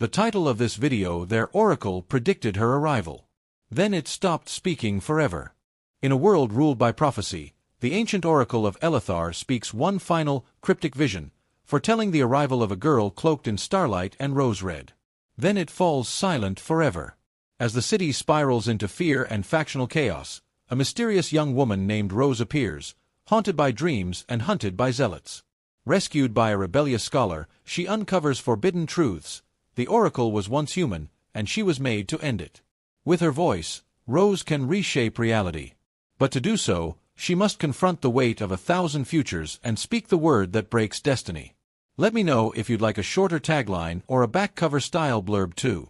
The title of this video, their oracle predicted her arrival. Then it stopped speaking forever. In a world ruled by prophecy, the ancient Oracle of Elethar speaks one final, cryptic vision, foretelling the arrival of a girl cloaked in starlight and rose red. Then it falls silent forever. As the city spirals into fear and factional chaos, a mysterious young woman named Rose appears, haunted by dreams and hunted by zealots. Rescued by a rebellious scholar, she uncovers forbidden truths. The oracle was once human, and she was made to end it. With her voice, Rose can reshape reality. But to do so, she must confront the weight of 1,000 futures and speak the word that breaks destiny. Let me know if you'd like a shorter tagline or a back cover style blurb too.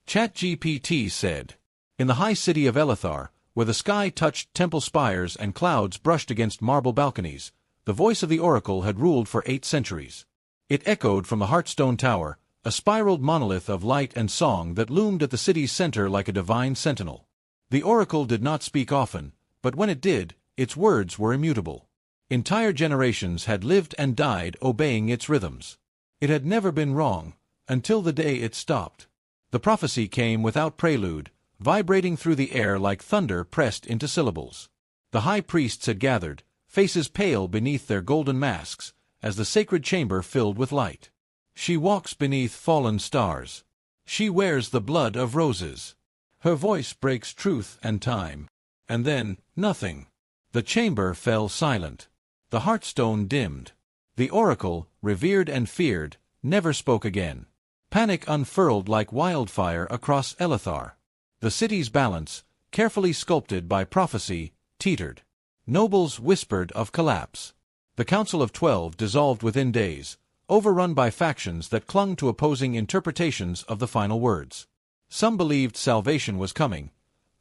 ChatGPT said, "In the high city of Elethar, where the sky touched temple spires and clouds brushed against marble balconies, the voice of the oracle had ruled for 8 centuries. It echoed from the Heartstone Tower, a spiraled monolith of light and song that loomed at the city's center like a divine sentinel. The oracle did not speak often, but when it did, its words were immutable. Entire generations had lived and died obeying its rhythms. It had never been wrong, until the day it stopped. The prophecy came without prelude, vibrating through the air like thunder pressed into syllables. The high priests had gathered, faces pale beneath their golden masks, as the sacred chamber filled with light. She walks beneath fallen stars. She wears the blood of roses. Her voice breaks truth and time. And then, nothing. The chamber fell silent. The heartstone dimmed. The oracle, revered and feared, never spoke again. Panic unfurled like wildfire across Elethar. The city's balance, carefully sculpted by prophecy, teetered. Nobles whispered of collapse. The Council of 12 dissolved within days, overrun by factions that clung to opposing interpretations of the final words. Some believed salvation was coming.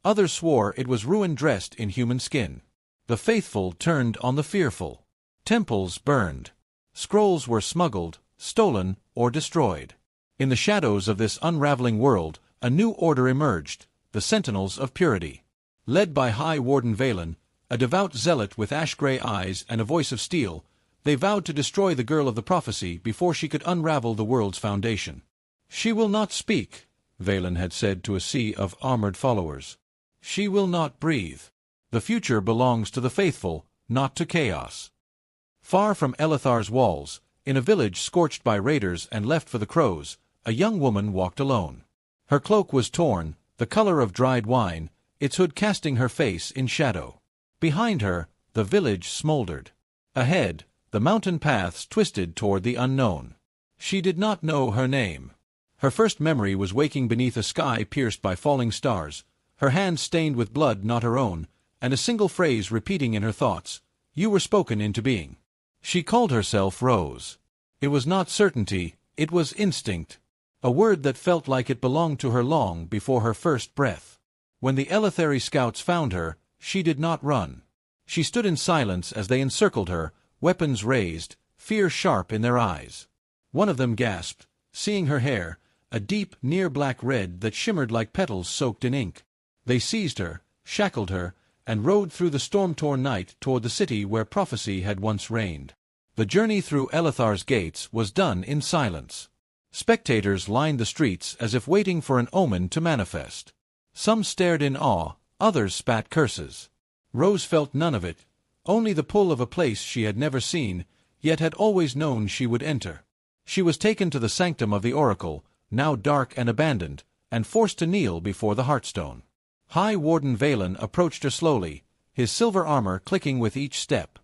Others swore it was ruin dressed in human skin. The faithful turned on the fearful. Temples burned. Scrolls were smuggled, stolen, or destroyed. In the shadows of this unraveling world, a new order emerged, the Sentinels of Purity. Led by High Warden Valen, a devout zealot with ash-gray eyes and a voice of steel, they vowed to destroy the girl of the prophecy before she could unravel the world's foundation. "She will not speak," Valen had said to a sea of armored followers. "She will not breathe. The future belongs to the faithful, not to chaos." Far from Elethar's walls, in a village scorched by raiders and left for the crows, a young woman walked alone. Her cloak was torn, the color of dried wine, its hood casting her face in shadow. Behind her, the village smoldered. Ahead, the mountain paths twisted toward the unknown. She did not know her name. Her first memory was waking beneath a sky pierced by falling stars, her hands stained with blood not her own, and a single phrase repeating in her thoughts, "You were spoken into being." She called herself Rose. It was not certainty, it was instinct. A word that felt like it belonged to her long before her first breath. When the Elethari scouts found her, she did not run. She stood in silence as they encircled her, weapons raised, fear sharp in their eyes. One of them gasped, seeing her hair, a deep, near-black red that shimmered like petals soaked in ink. They seized her, shackled her, and rode through the storm-torn night toward the city where prophecy had once reigned. The journey through Elethar's gates was done in silence. Spectators lined the streets as if waiting for an omen to manifest. Some stared in awe, others spat curses. Rose felt none of it, only the pull of a place she had never seen, yet had always known she would enter. She was taken to the sanctum of the oracle, now dark and abandoned, and forced to kneel before the Heartstone. High Warden Valen approached her slowly, his silver armor clicking with each step.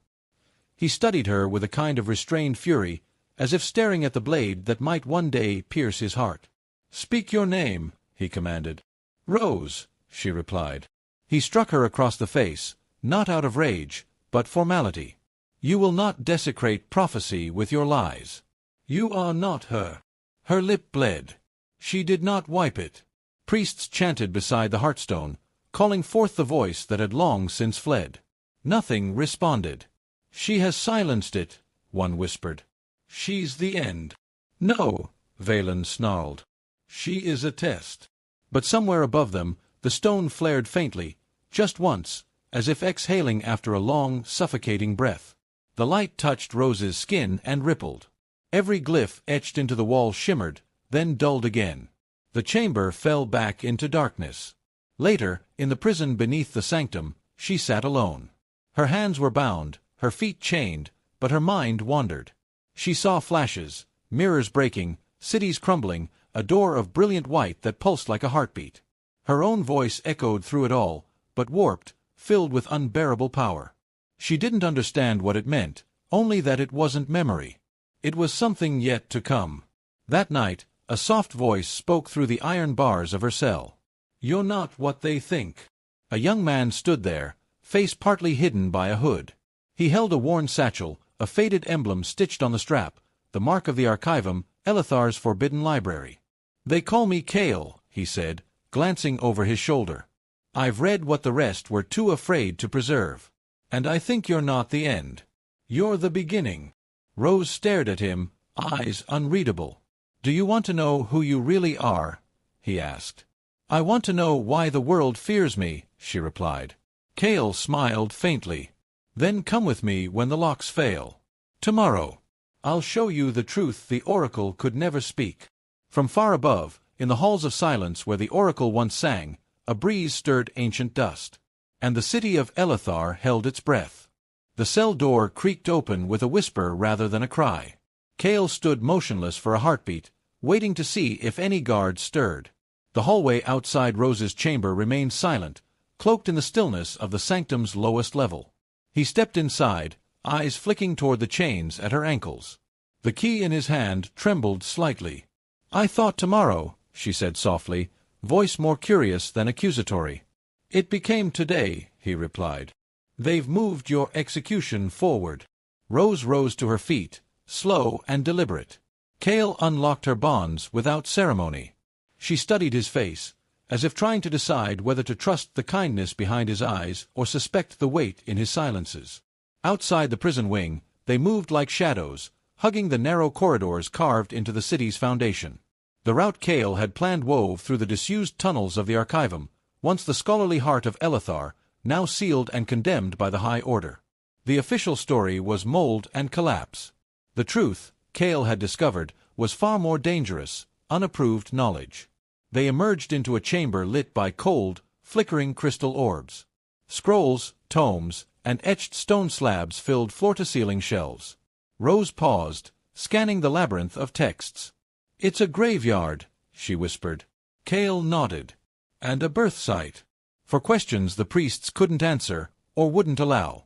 He studied her with a kind of restrained fury, as if staring at the blade that might one day pierce his heart. "Speak your name," he commanded. "Rose," she replied. He struck her across the face, not out of rage, but formality. "You will not desecrate prophecy with your lies. You are not her." Her lip bled. She did not wipe it. Priests chanted beside the Heartstone, calling forth the voice that had long since fled. Nothing responded. "She has silenced it," one whispered. "She's the end." "No," Valen snarled. "She is a test." But somewhere above them, the stone flared faintly, just once, as if exhaling after a long, suffocating breath. The light touched Rose's skin and rippled. Every glyph etched into the wall shimmered, then dulled again. The chamber fell back into darkness. Later, in the prison beneath the sanctum, she sat alone. Her hands were bound, her feet chained, but her mind wandered. She saw flashes, mirrors breaking, cities crumbling, a door of brilliant white that pulsed like a heartbeat. Her own voice echoed through it all, but warped, filled with unbearable power. She didn't understand what it meant, only that it wasn't memory. It was something yet to come. That night, a soft voice spoke through the iron bars of her cell. "You're not what they think." A young man stood there, face partly hidden by a hood. He held a worn satchel, a faded emblem stitched on the strap, the mark of the Archivum, Elethar's forbidden library. "They call me Kale," he said, glancing over his shoulder. "I've read what the rest were too afraid to preserve. And I think you're not the end. You're the beginning." Rose stared at him, eyes unreadable. "Do you want to know who you really are?" he asked. "I want to know why the world fears me," she replied. Kale smiled faintly. "Then come with me when the locks fail. Tomorrow. I'll show you the truth the Oracle could never speak." From far above, in the halls of silence where the Oracle once sang, a breeze stirred ancient dust. And the city of Elethar held its breath. The cell door creaked open with a whisper rather than a cry. Kale stood motionless for a heartbeat, waiting to see if any guard stirred. The hallway outside Rose's chamber remained silent, cloaked in the stillness of the sanctum's lowest level. He stepped inside, eyes flicking toward the chains at her ankles. The key in his hand trembled slightly. "I thought tomorrow," she said softly, voice more curious than accusatory. "It became today," he replied. "They've moved your execution forward." Rose rose to her feet, slow and deliberate. Kale unlocked her bonds without ceremony. She studied his face, as if trying to decide whether to trust the kindness behind his eyes or suspect the weight in his silences. Outside the prison wing, they moved like shadows, hugging the narrow corridors carved into the city's foundation. The route Kale had planned wove through the disused tunnels of the Archivum, once the scholarly heart of Elethar, now sealed and condemned by the High Order. The official story was mold and collapse. The truth, Kale had discovered, was far more dangerous, unapproved knowledge. They emerged into a chamber lit by cold, flickering crystal orbs. Scrolls, tomes, and etched stone slabs filled floor-to-ceiling shelves. Rose paused, scanning the labyrinth of texts. "It's a graveyard," she whispered. Kale nodded. "And a birth site." For questions the priests couldn't answer, or wouldn't allow.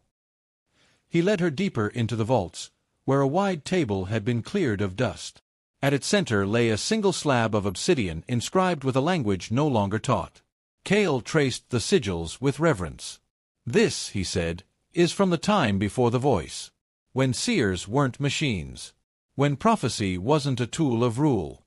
He led her deeper into the vaults, where a wide table had been cleared of dust. At its center lay a single slab of obsidian inscribed with a language no longer taught. Kale traced the sigils with reverence. "This," he said, "is from the time before the voice. When seers weren't machines. When prophecy wasn't a tool of rule."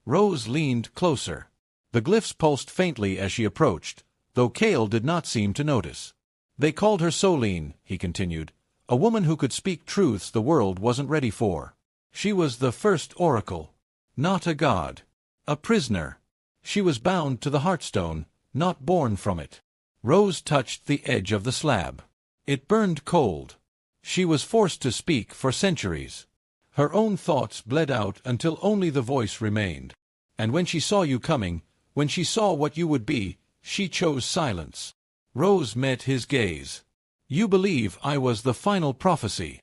Rose leaned closer. The glyphs pulsed faintly as she approached, though Kale did not seem to notice. "They called her Soline," he continued, "a woman who could speak truths the world wasn't ready for. She was the first oracle. Not a god. A prisoner. She was bound to the Heartstone, not born from it." Rose touched the edge of the slab. It burned cold. She was forced to speak for centuries. Her own thoughts bled out until only the voice remained. And when she saw you coming, when she saw what you would be, she chose silence. Rose met his gaze. "You believe I was the final prophecy.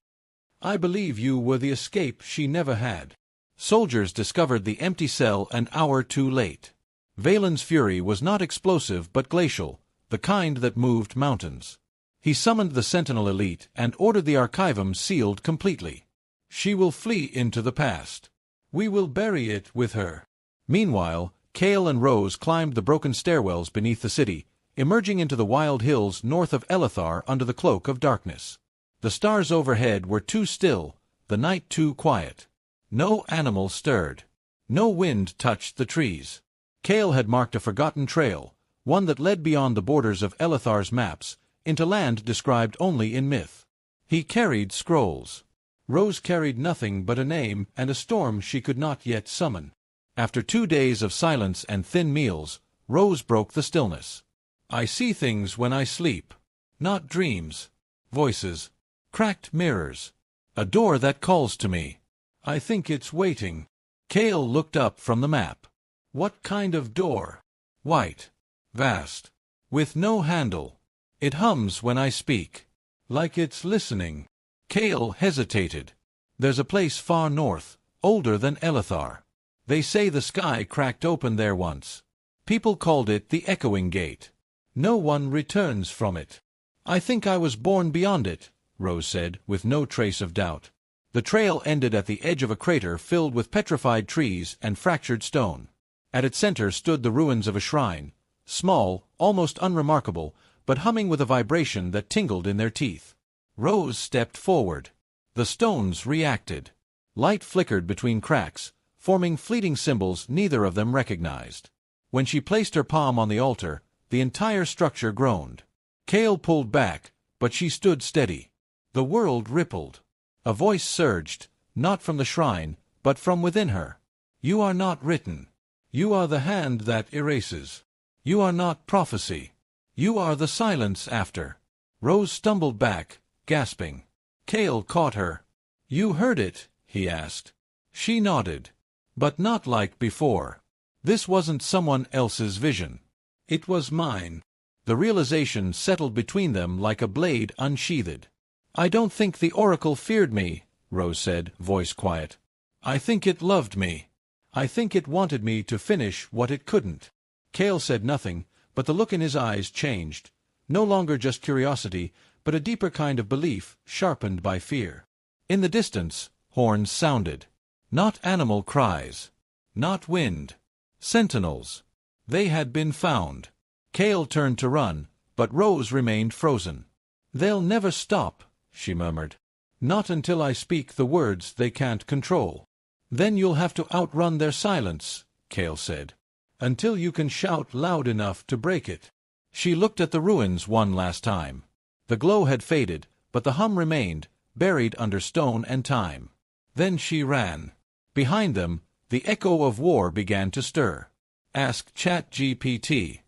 I believe you were the escape she never had." Soldiers discovered the empty cell an hour too late. Valen's fury was not explosive but glacial, the kind that moved mountains. He summoned the Sentinel elite and ordered the Archivum sealed completely. "She will flee into the past. We will bury it with her." Meanwhile, Kale and Rose climbed the broken stairwells beneath the city, emerging into the wild hills north of Elethar under the cloak of darkness. The stars overhead were too still, the night too quiet. No animal stirred. No wind touched the trees. Kale had marked a forgotten trail, one that led beyond the borders of Elethar's maps, into land described only in myth. He carried scrolls. Rose carried nothing but a name and a storm she could not yet summon. After 2 days of silence and thin meals, Rose broke the stillness. "I see things when I sleep. Not dreams. Voices. Cracked mirrors. A door that calls to me. I think it's waiting." Kale looked up from the map. What kind of door? White. Vast. With no handle. It hums when I speak. Like it's listening. Kale hesitated. There's a place far north, older than Elethar. They say the sky cracked open there once. People called it the Echoing Gate. No one returns from it. I think I was born beyond it, Rose said, with no trace of doubt. The trail ended at the edge of a crater filled with petrified trees and fractured stone. At its center stood the ruins of a shrine, small, almost unremarkable, but humming with a vibration that tingled in their teeth. Rose stepped forward. The stones reacted. Light flickered between cracks, forming fleeting symbols neither of them recognized. When she placed her palm on the altar, the entire structure groaned. Kale pulled back, but she stood steady. The world rippled. A voice surged, not from the shrine, but from within her. You are not written. You are the hand that erases. You are not prophecy. You are the silence after. Rose stumbled back, gasping. Kale caught her. You heard it, he asked. She nodded. But not like before. This wasn't someone else's vision. It was mine. The realization settled between them like a blade unsheathed. I don't think the Oracle feared me, Rose said, voice quiet. I think it loved me. I think it wanted me to finish what it couldn't. Kale said nothing, but the look in his eyes changed. No longer just curiosity, but a deeper kind of belief, sharpened by fear. In the distance, horns sounded. Not animal cries. Not wind. Sentinels. They had been found. Kale turned to run, but Rose remained frozen. They'll never stop, she murmured. Not until I speak the words they can't control. Then you'll have to outrun their silence, Kale said. Until you can shout loud enough to break it. She looked at the ruins one last time. The glow had faded, but the hum remained, buried under stone and time. Then she ran. Behind them, the echo of war began to stir. Ask ChatGPT.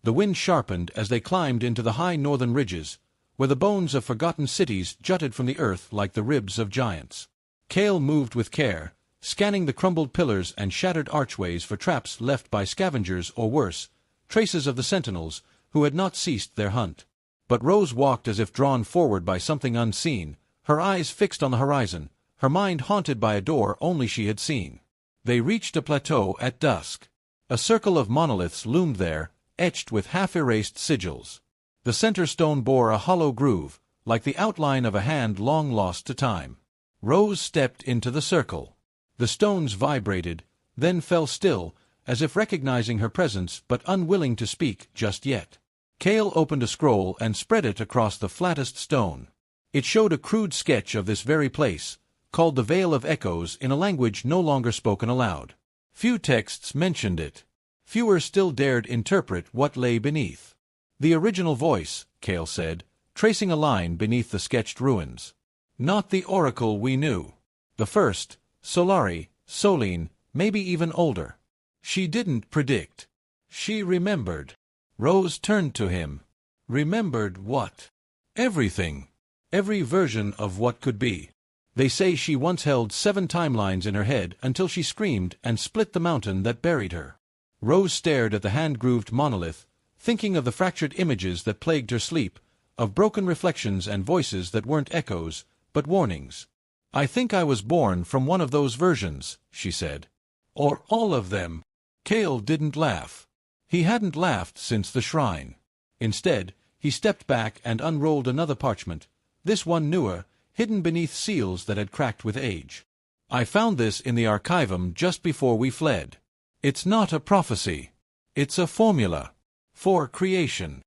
The wind sharpened as they climbed into the high northern ridges, where the bones of forgotten cities jutted from the earth like the ribs of giants. Kale moved with care, scanning the crumbled pillars and shattered archways for traps left by scavengers or worse, traces of the sentinels, who had not ceased their hunt. But Rose walked as if drawn forward by something unseen, her eyes fixed on the horizon, her mind haunted by a door only she had seen. They reached a plateau at dusk. A circle of monoliths loomed there, etched with half-erased sigils. The center stone bore a hollow groove, like the outline of a hand long lost to time. Rose stepped into the circle. The stones vibrated, then fell still, as if recognizing her presence but unwilling to speak just yet. Kale opened a scroll and spread it across the flattest stone. It showed a crude sketch of this very place, called the Vale of Echoes in a language no longer spoken aloud. Few texts mentioned it. Fewer still dared interpret what lay beneath. The original voice, Kale said, tracing a line beneath the sketched ruins. Not the Oracle we knew. The first, Solari, Solene, maybe even older. She didn't predict. She remembered. Rose turned to him. Remembered what? Everything. Every version of what could be. They say she once held 7 timelines in her head until she screamed and split the mountain that buried her. Rose stared at the hand-grooved monolith, thinking of the fractured images that plagued her sleep, of broken reflections and voices that weren't echoes, but warnings. I think I was born from one of those versions, she said. Or all of them. Kale didn't laugh. He hadn't laughed since the shrine. Instead, he stepped back and unrolled another parchment, this one newer, hidden beneath seals that had cracked with age. I found this in the archivum just before we fled. It's not a prophecy. It's a formula. For creation.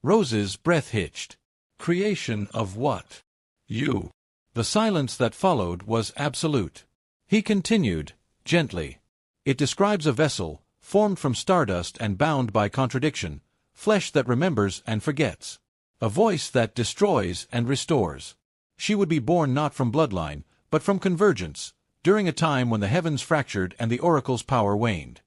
Rose's breath hitched. Creation of what? You. The silence that followed was absolute. He continued, gently. It describes a vessel, formed from stardust and bound by contradiction, flesh that remembers and forgets. A voice that destroys and restores. She would be born not from bloodline, but from convergence, during a time when the heavens fractured and the Oracle's power waned.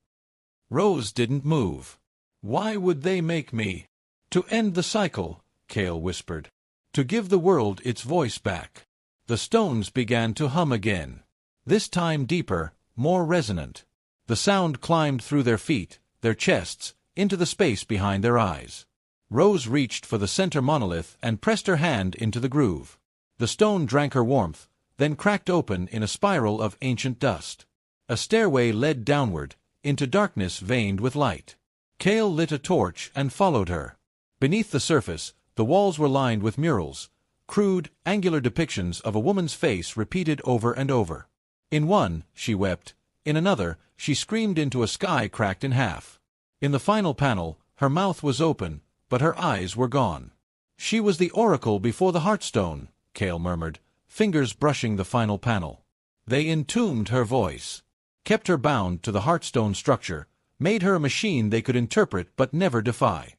Rose didn't move. Why would they make me? To end the cycle, Kale whispered. To give the world its voice back. The stones began to hum again. This time deeper, more resonant. The sound climbed through their feet, their chests, into the space behind their eyes. Rose reached for the center monolith and pressed her hand into the groove. The stone drank her warmth, then cracked open in a spiral of ancient dust. A stairway led downward, into darkness veined with light. Kale lit a torch and followed her. Beneath the surface, the walls were lined with murals, crude, angular depictions of a woman's face repeated over and over. In one, she wept. In another, she screamed into a sky cracked in half. In the final panel, her mouth was open, but her eyes were gone. She was the oracle before the Heartstone, Kale murmured, fingers brushing the final panel. They entombed her voice, kept her bound to the Heartstone structure, made her a machine they could interpret but never defy.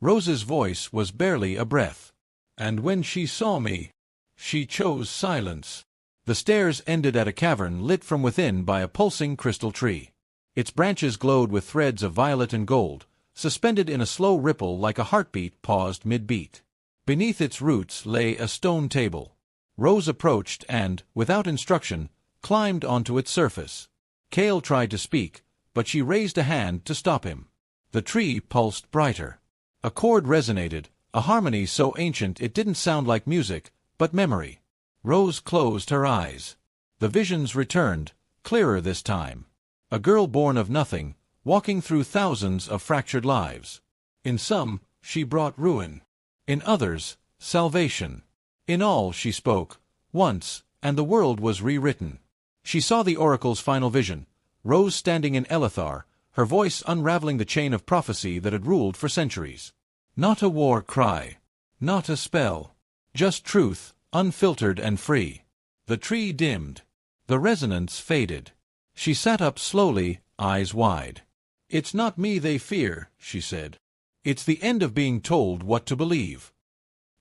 Rose's voice was barely a breath. And when she saw me, she chose silence. The stairs ended at a cavern lit from within by a pulsing crystal tree. Its branches glowed with threads of violet and gold, suspended in a slow ripple like a heartbeat paused mid-beat. Beneath its roots lay a stone table. Rose approached and, without instruction, climbed onto its surface. Kale tried to speak, but she raised a hand to stop him. The tree pulsed brighter. A chord resonated, a harmony so ancient it didn't sound like music, but memory. Rose closed her eyes. The visions returned, clearer this time. A girl born of nothing, walking through thousands of fractured lives. In some, she brought ruin. In others, salvation. In all she spoke, once, and the world was rewritten. She saw the oracle's final vision, Rose standing in Elethar, her voice unraveling the chain of prophecy that had ruled for centuries. Not a war cry. Not a spell. Just truth, unfiltered and free. The tree dimmed. The resonance faded. She sat up slowly, eyes wide. "It's not me they fear," she said. "It's the end of being told what to believe."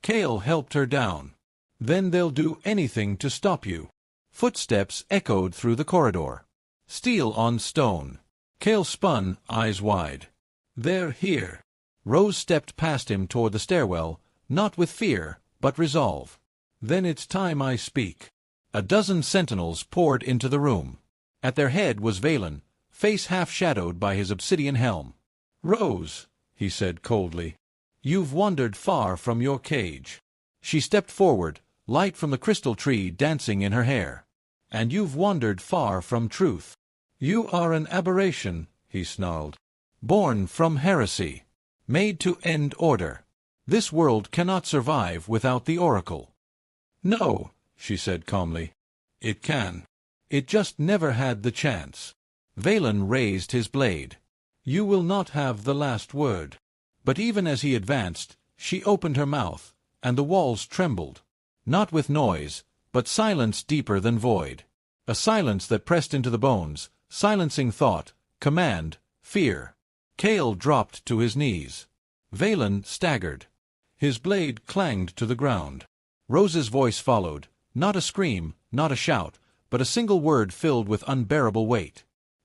Kale helped her down. "Then they'll do anything to stop you." Footsteps echoed through the corridor. Steel on stone. Kale spun, eyes wide. "They're here." Rose stepped past him toward the stairwell, not with fear, but resolve. "Then it's time I speak." A dozen sentinels poured into the room. At their head was Valen, face half-shadowed by his obsidian helm. "Rose," he said coldly, "you've wandered far from your cage." She stepped forward, light from the crystal tree dancing in her hair. "And you've wandered far from truth." "You are an aberration," he snarled. "Born from heresy. Made to end order. This world cannot survive without the oracle." "No," she said calmly. "It can. It just never had the chance." Valen raised his blade. "You will not have the last word." But even as he advanced, she opened her mouth, and the walls trembled. Not with noise, but silence deeper than void. A silence that pressed into the bones, silencing thought, command, fear. Kale dropped to his knees. Valen staggered. His blade clanged to the ground. Rose's voice followed, not a scream, not a shout, but a single word filled with unbearable weight.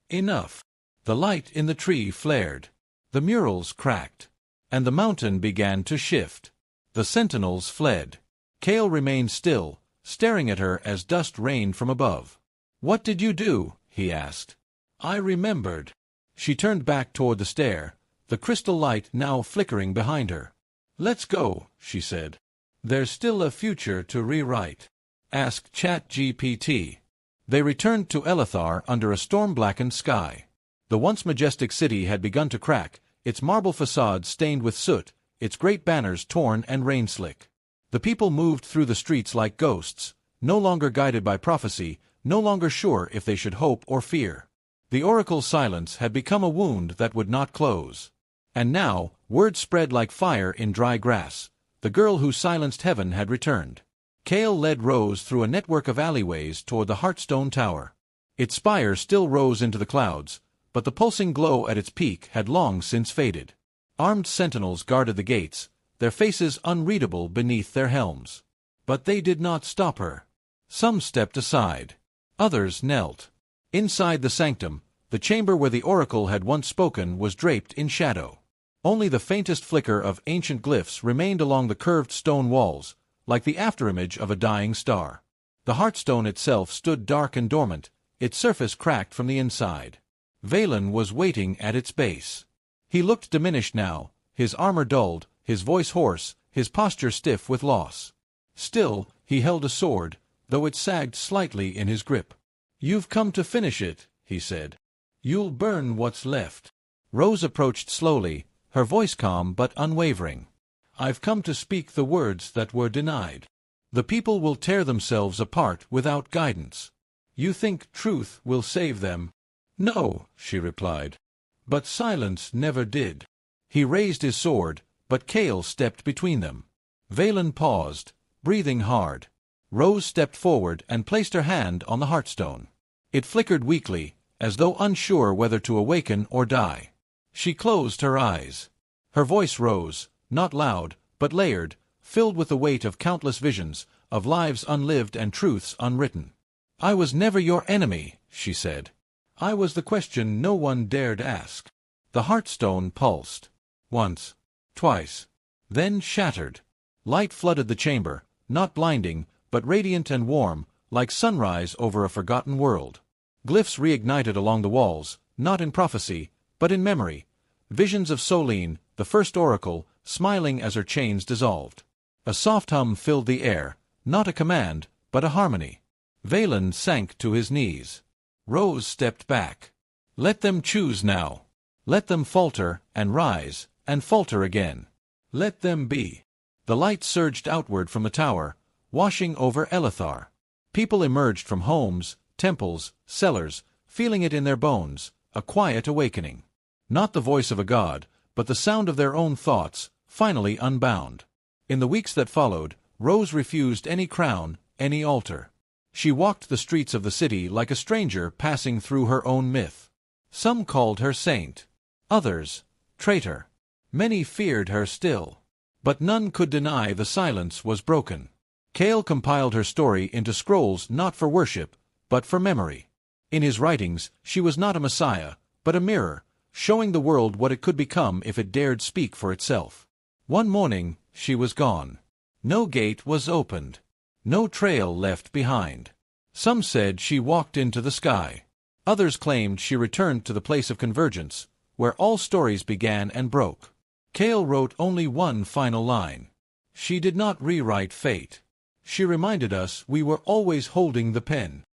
"Enough." The light in the tree flared. The murals cracked. And the mountain began to shift. The sentinels fled. Kale remained still, staring at her as dust rained from above. "What did you do?" he asked. "I remembered." She turned back toward the stair, the crystal light now flickering behind her. "Let's go," she said. "There's still a future to rewrite. Ask ChatGPT." They returned to Elethar under a storm-blackened sky. The once majestic city had begun to crack, its marble facades stained with soot, its great banners torn and rain-slick. The people moved through the streets like ghosts, no longer guided by prophecy, no longer sure if they should hope or fear. The oracle's silence had become a wound that would not close. And now, word spread like fire in dry grass. The girl who silenced heaven had returned. Kale led Rose through a network of alleyways toward the Heartstone Tower. Its spire still rose into the clouds, but the pulsing glow at its peak had long since faded. Armed sentinels guarded the gates, their faces unreadable beneath their helms. But they did not stop her. Some stepped aside. Others knelt. Inside the sanctum, the chamber where the oracle had once spoken was draped in shadow. Only the faintest flicker of ancient glyphs remained along the curved stone walls, like the afterimage of a dying star. The Heartstone itself stood dark and dormant, Its surface cracked from the inside. Valen was waiting at its base. He looked diminished now, his armor dulled, his voice hoarse, his posture stiff with loss. Still, he held a sword, though it sagged slightly in his grip. "You've come to finish it," he said. "You'll burn what's left." Rose approached slowly, her voice calm but unwavering. "I've come to speak the words that were denied. The people will tear themselves apart without guidance. You think truth will save them?" "No," she replied. "But silence never did." He raised his sword, but Kale stepped between them. Valen paused, breathing hard. Rose stepped forward and placed her hand on the heartstone. It flickered weakly, as though unsure whether to awaken or die. She closed her eyes. Her voice rose, not loud, but layered, filled with the weight of countless visions, of lives unlived and truths unwritten. "I was never your enemy," she said. "I was the question no one dared ask." The heartstone pulsed. Once. Twice. Then shattered. Light flooded the chamber, not blinding, but radiant and warm, like sunrise over a forgotten world. Glyphs reignited along the walls, not in prophecy, but in memory. Visions of Solene, the first oracle, smiling as her chains dissolved. A soft hum filled the air, not a command, but a harmony. Valen sank to his knees. Rose stepped back. "Let them choose now. Let them falter, and rise, and falter again. Let them be." The light surged outward from the tower, washing over Elethar. People emerged from homes, temples, cellars, feeling it in their bones, a quiet awakening. Not the voice of a god, but the sound of their own thoughts, finally unbound. In the weeks that followed, Rose refused any crown, any altar. She walked the streets of the city like a stranger passing through her own myth. Some called her saint. Others, traitor. Many feared her still. But none could deny the silence was broken. Kale compiled her story into scrolls not for worship, but for memory. In his writings, she was not a messiah, but a mirror, showing the world what it could become if it dared speak for itself. One morning, she was gone. No gate was opened. No trail left behind. Some said she walked into the sky. Others claimed she returned to the place of convergence, where all stories began and broke. Kale wrote only one final line. She did not rewrite fate. She reminded us we were always holding the pen.